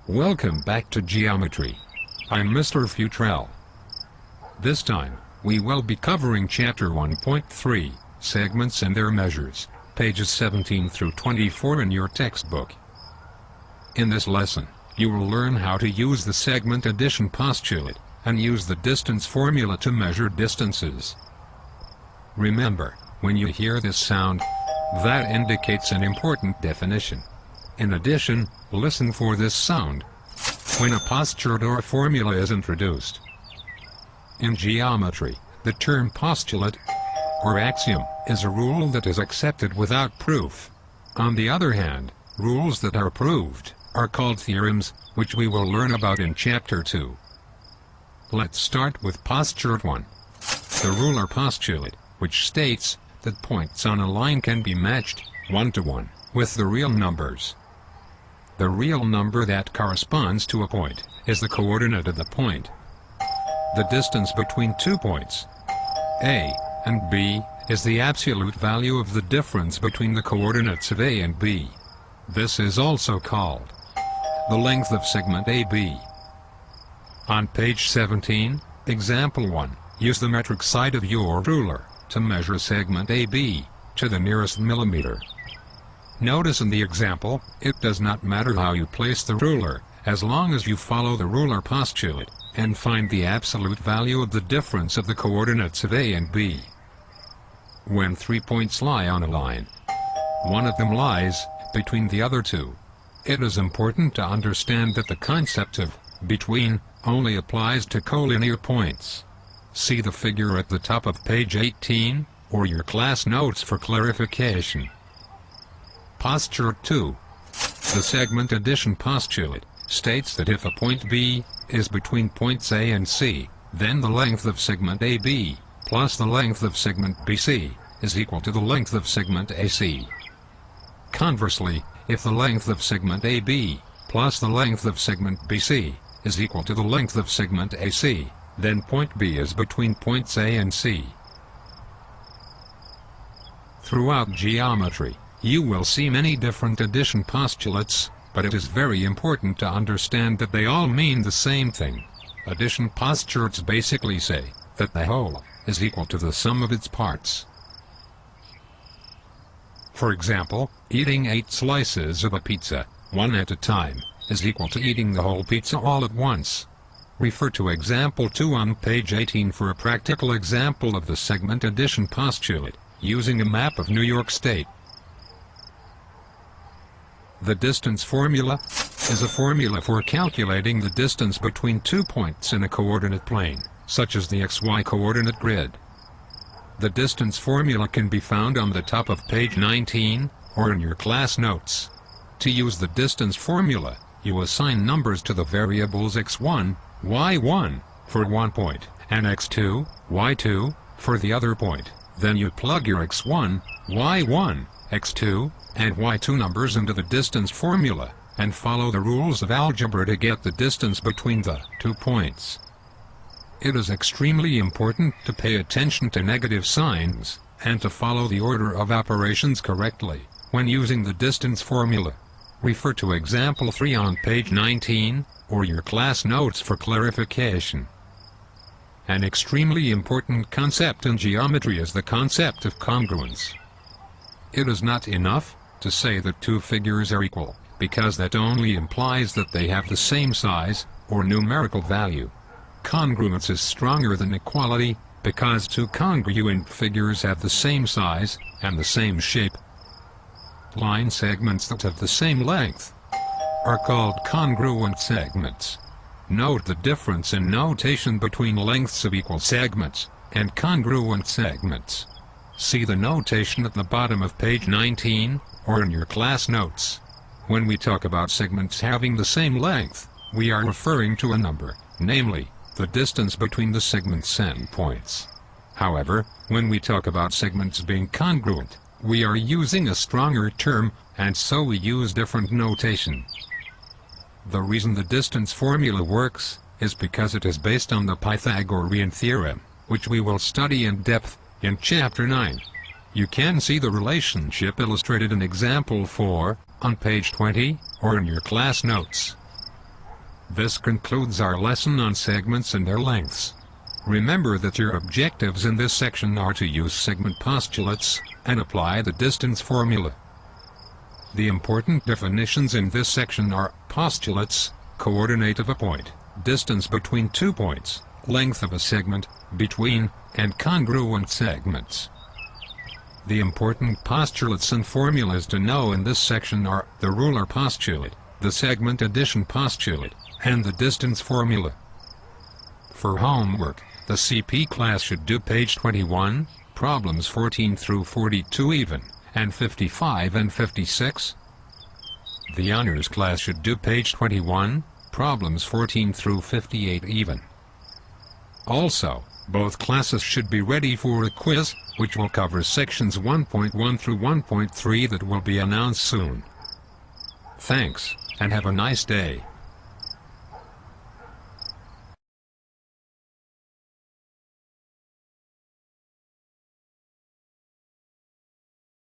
Welcome back to Geometry. I'm Mr. Futrell. This time, we will be covering Chapter 1.3, Segments and Their Measures, pages 17 through 24 in your textbook. In this lesson, you will learn how to use the segment addition postulate, and use the distance formula to measure distances. Remember, when you hear this sound, that indicates an important definition. In addition, listen for this sound when a postulate or a formula is introduced. In geometry, the term postulate or axiom is a rule that is accepted without proof. On the other hand, rules that are proved are called theorems, which we will learn about in Chapter 2. Let's start with postulate 1. The Ruler Postulate, which states that points on a line can be matched, 1-to-1, with the real numbers. The real number that corresponds to a point is the coordinate of the point. The distance between 2 points, A and B, is the absolute value of the difference between the coordinates of A and B. This is also called the length of segment AB. On page 17, example 1, use the metric side of your ruler to measure segment AB to the nearest millimeter. Notice in the example, it does not matter how you place the ruler, as long as you follow the ruler postulate and find the absolute value of the difference of the coordinates of A and B. When 3 points lie on a line, one of them lies between the other two. It is important to understand that the concept of between only applies to collinear points. See the figure at the top of page 18, or your class notes for clarification. Postulate 2. The segment addition postulate states that if a point B is between points A and C, then the length of segment AB plus the length of segment BC is equal to the length of segment AC. Conversely, if the length of segment AB plus the length of segment BC is equal to the length of segment AC, then point B is between points A and C. Throughout geometry, you will see many different addition postulates, but it is very important to understand that they all mean the same thing. Addition postulates basically say that the whole is equal to the sum of its parts. For example, eating 8 slices of a pizza, one at a time, is equal to eating the whole pizza all at once. Refer to example 2 on page 18 for a practical example of the segment addition postulate, using a map of New York State. The distance formula is a formula for calculating the distance between 2 points in a coordinate plane, such as the XY coordinate grid. The distance formula can be found on the top of page 19, or in your class notes. To use the distance formula, you assign numbers to the variables x1, y1, for one point, and x2, y2, for the other point. Then you plug your x1, y1, x2, and y2 numbers into the distance formula, and follow the rules of algebra to get the distance between the 2 points. It is extremely important to pay attention to negative signs, and to follow the order of operations correctly when using the distance formula. Refer to example 3 on page 19, or your class notes for clarification. An extremely important concept in geometry is the concept of congruence. It is not enough to say that 2 figures are equal, because that only implies that they have the same size, or numerical value. Congruence is stronger than equality, because 2 congruent figures have the same size, and the same shape. Line segments that have the same length are called congruent segments. Note the difference in notation between lengths of equal segments and congruent segments. See the notation at the bottom of page 19, or in your class notes. When we talk about segments having the same length, we are referring to a number, namely, the distance between the segment's endpoints. However, when we talk about segments being congruent, we are using a stronger term, and so we use different notation. The reason the distance formula works is because it is based on the Pythagorean theorem, which we will study in depth in Chapter 9. You can see the relationship illustrated in example 4 on page 20, or in your class notes. This concludes our lesson on segments and their lengths. Remember that your objectives in this section are to use segment postulates and apply the distance formula. The important definitions in this section are postulates, coordinate of a point, distance between 2 points, length of a segment, between, and congruent segments. The important postulates and formulas to know in this section are the ruler postulate, the segment addition postulate, and the distance formula. For homework, the CP class should do page 21, problems 14 through 42 even, and 55 and 56. The honors class should do page 21, problems 14 through 58 even. Also, both classes should be ready for a quiz, which will cover sections 1.1 through 1.3 that will be announced soon. Thanks, and have a nice day.